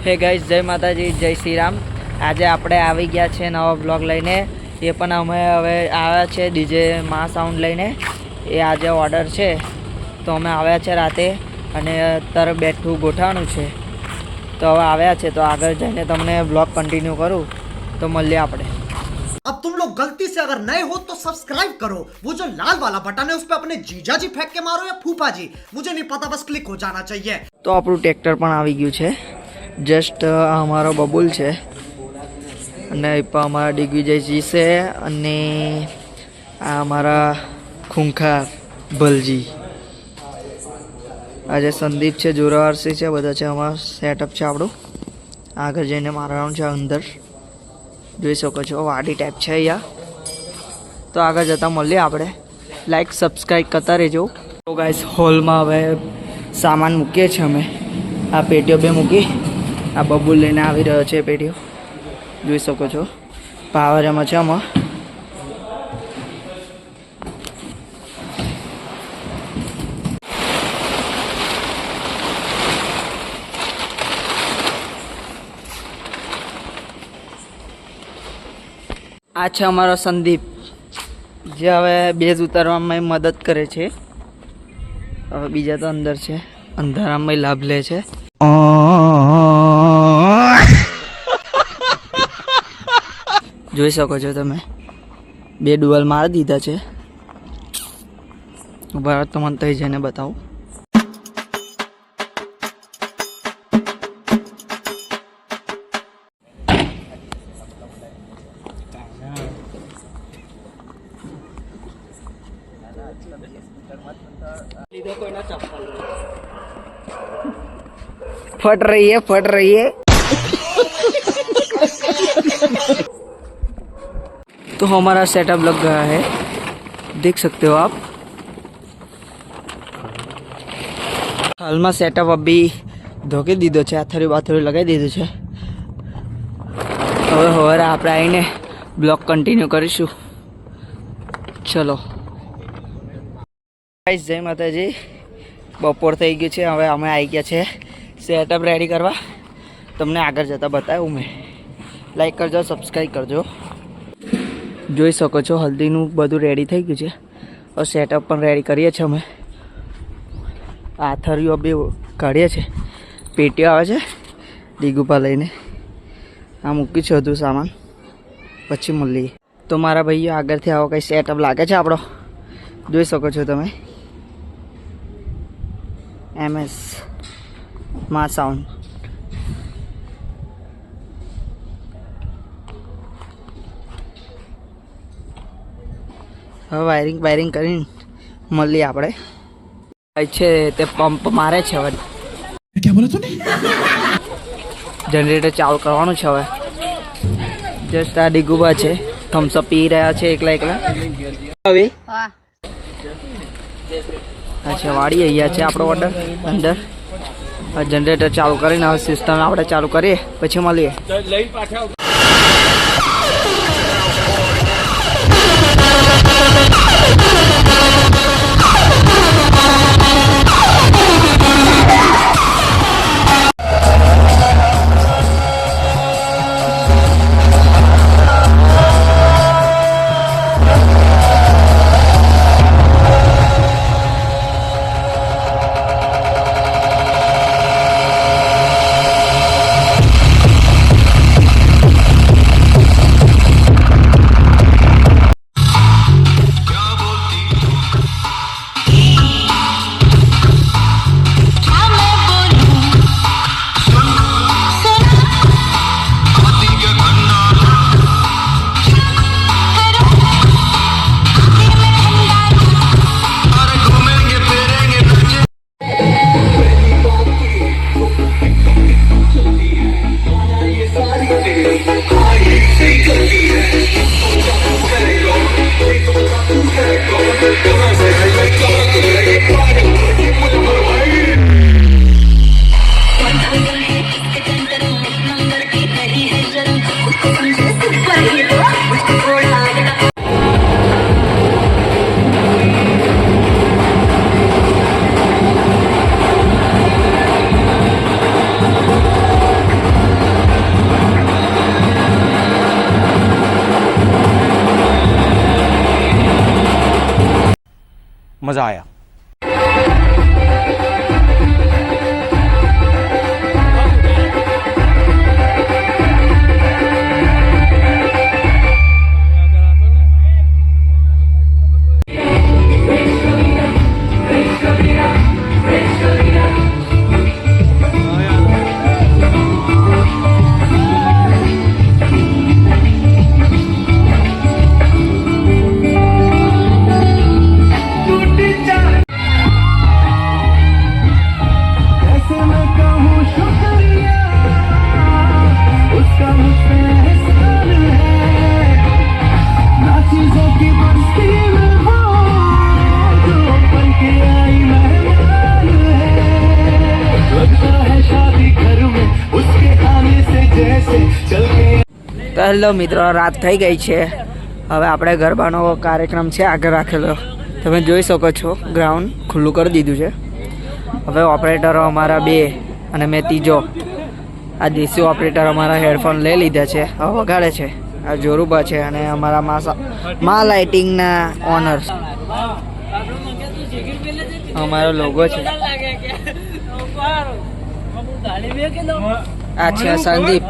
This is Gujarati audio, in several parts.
હે ગાઈસ, જય માતાજી, જય શ્રી રામ. આજે આપણે આવી ગયા છે નવો બ્લોગ લઈને. એ પણ અમે હવે આવ્યા છે ડીજે માં સાઉન્ડ લઈને. એ આજે ઓર્ડર છે તો અમે આવ્યા છે રાતે અને અત્યારે બેઠું ગોઠવવાનું છે. તો હવે આવ્યા છે તો આગળ જઈને તમને બ્લોગ કન્ટિન્યू કરું તો મળીએ આપણે. अब तुम लोग गलती से अगर नए हो तो सब्सक्राइब करो, वो जो लाल वाला बटन है उस पे अपने जीजा जी फेंक के मारो या फूफा जी, मुझे नहीं पता, बस क्लिक हो जाना चाहिए. તો આપણું ટ્રેક્ટર પણ આવી ગયું છે. જસ્ટ અમારો બબુલ છે અને પણ અમારા દિગ્વિજયજી છે અને આ અમારા ખૂંખાર ભલજી. આજે સંદીપ છે, જોરાવરસી છે, બધા છે. અમારું સેટઅપ છે આપણું. આગળ જઈને મારવાનું છે અંદર. જોઈ શકો છો વાડી ટાઈપ છે અહીંયા. તો આગળ જતાં મળીએ આપણે. લાઈક સબસ્ક્રાઈબ કરતા રહેજો. તો ગાઈસ, હોલમાં હવે સામાન મૂકીએ છીએ અમે. આ પેટીઓ બે મૂકી, આ બબુલ લઈને આવી રહ્યો છે પેટીઓ. જોઈ શકો છો પાવર એમાં છે. આમાં આ છે અમારો સંદીપ, જે હવે બેઝ ઉતારવામાં મદદ કરે છે. હવે બીજા તો અંદર છે, અંધારામાં લાભ લે છે. જોઈ શકો છો તમે, બે ડુઅલ મારી દીધા છે. ઉભા તો મને થઈ જઈને બતાવું. फट रही है, फट रही है. तो हमारा सेटअप लग गया है, देख सकते हो आप. हाल में सेटअप अभी धोके दीधो है, आथरी बाथरी लगाई दीधું છે. હવે સવારે આપણે આવીને બ્લોગ કન્ટિન્યુ કરીશું. ચલો ગાઈસ, જય માતાજી. બપોર થઈ ગયું છે, હવે અમે આવી ગયા છે સેટઅપ રેડી કરવા. તમને આગળ જતાં બતાવ્યું મેં. લાઈક કરજો, સબસ્ક્રાઈબ કરજો. જોઈ શકો છો હલ્દીનું બધું રેડી થઈ ગયું છે. હવે સેટઅપ પણ રેડી કરીએ છીએ અમે. આથરીઓ બે કાઢીએ છીએ, પેટીઓ આવે છે ડીગુપા લઈને. આ મૂકી છે બધું સામાન, પછી મળીએ. તો મારા ભાઈઓ આગળથી આવો કંઈ સેટઅપ લાગે છે આપણો. જોઈ શકો છો તમે, MS માં સાઉન્ડ. હવે વાયરિંગ કરીને મળીએ આપણે. છે તે પંપ મારે છે. હવે क्या बोला तूने? જનરેટર ચાલુ કરવાનું છે. હવે જસ્ટ આ ડીગુબા છે, થમ્સઅપ પી રહ્યા છે એકલા. હવે અચ્છા, વાડી અહીંયા છે આપણો ઓર્ડર અંદર. જનરેટર ચાલુ કરીને હવે સિસ્ટમ આપણે ચાલુ કરીએ, પછી મળીએ. मज़ा आया। તો હેલો મિત્રો, રાત થઈ ગઈ છે. હવે આપણે ગરબાનો કાર્યક્રમ છે આગળ રાખેલો, તમે જોઈ શકો છો. ગ્રાઉન્ડ ખુલ્લું કરી દીધું છે. હવે ઓપરેટરો અમારા 2 અને મેં ત્રીજો, આ દેશી ઓપરેટર અમારા હેડફોન લઈ લીધા છે, હવે વગાડે છે. આ જોરુબા છે અને અમારા મા લાઇટિંગના ઓનર, અમારો લોગો છે. આ છે સંદીપ.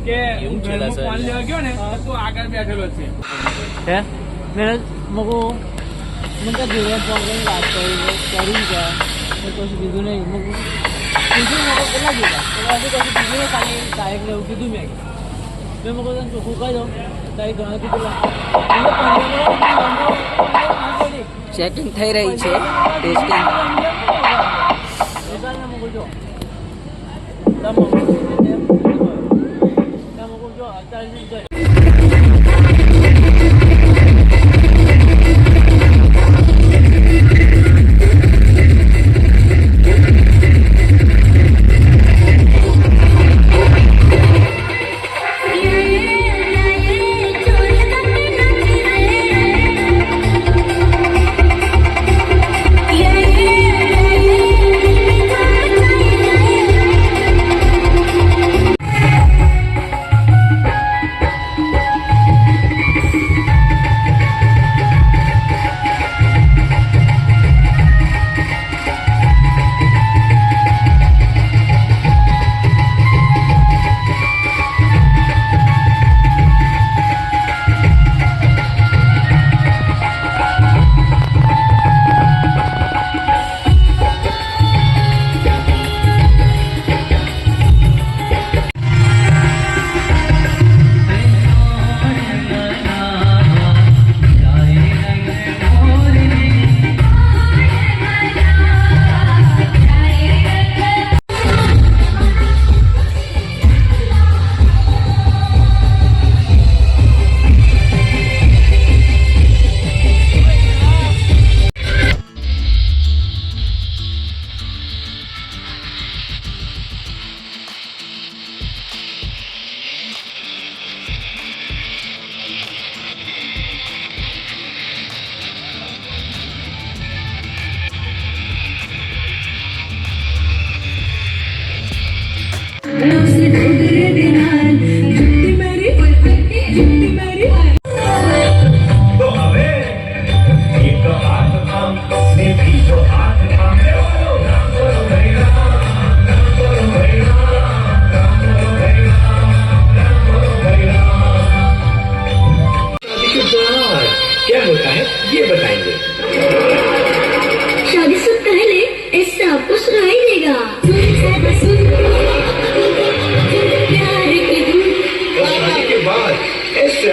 કે હું ફોન લેવા ગયો ને તો આગળ બેઠેલો છે હે મેરે મગો મને જોડે ફોન કરીને વાત કરી ગયા તો કશું કીધું નહીં. મગો કીધું મગો કેટલા દીધા તો આજે કશું કીધું ને કાલે સાહેબ ને એવું કીધું મેં મગો તને ચોખ્ખું કહી દઉં તારી ઘણા કીધું ચેકિંગ થઈ રહી છે, ટેસ્ટિંગ. મગો જો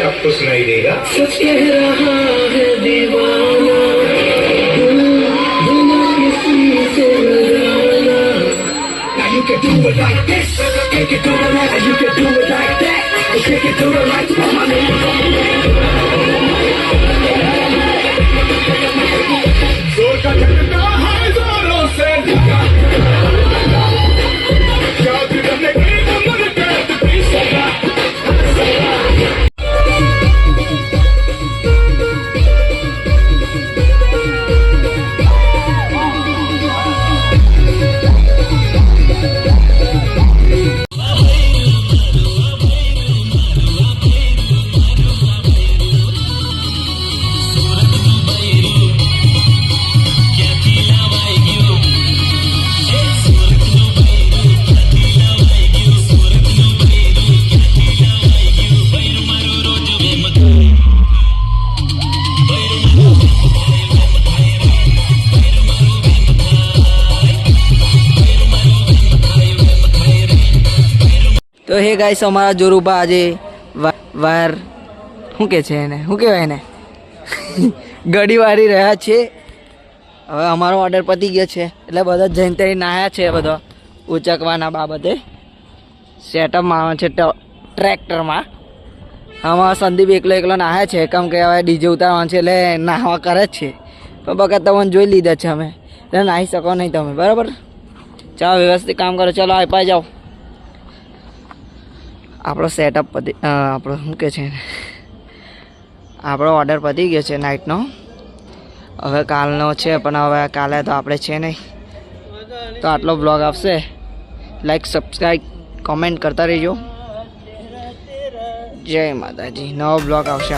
आपको सुनाई देगा सच कह रहा है दीवाना Now you can do it like this, you can do it like, you can do it like that, you can do it like my name. जोर का झटका है जोरों से लगा, याद करने की उम्र कैद भी सगा. તો હે ગાઈસ અમારા જોરુબા આજે વાયર શું કે છે એને શું કહેવાય એને ગડી વાળી રહ્યા છે. હવે અમારો ઓર્ડર પતી ગયો છે એટલે બધા જઈને તરી નાહ્યા છે. બધો ઉચકવાના બાબતે સેટઅપ મારવાનું છે ટ્રેક્ટરમાં. આમાં સંદીપ એકલો નાહ્યા છે કેમ કે હવે ડીજે ઉતારવાનું છે એટલે નાહવા કરે જ છે. પણ બકા તમને જોઈ લીધા છે અમે એટલે નાહી શકો નહીં તમે બરાબર. ચાલો વ્યવસ્થિત કામ કરો. ચાલો આપાઈ જાઓ. આપણો સેટઅપ પતી આપણો શું કહે છે આપણો ઓર્ડર પતી ગયો છે નાઇટનો. હવે કાલનો છે પણ હવે કાલે તો આપણે છે નહીં. તો આટલો બ્લોગ આવશે. લાઈક સબસ્ક્રાઈબ કોમેન્ટ કરતા રહેજો. જય માતાજી. નવો બ્લોગ આવશે.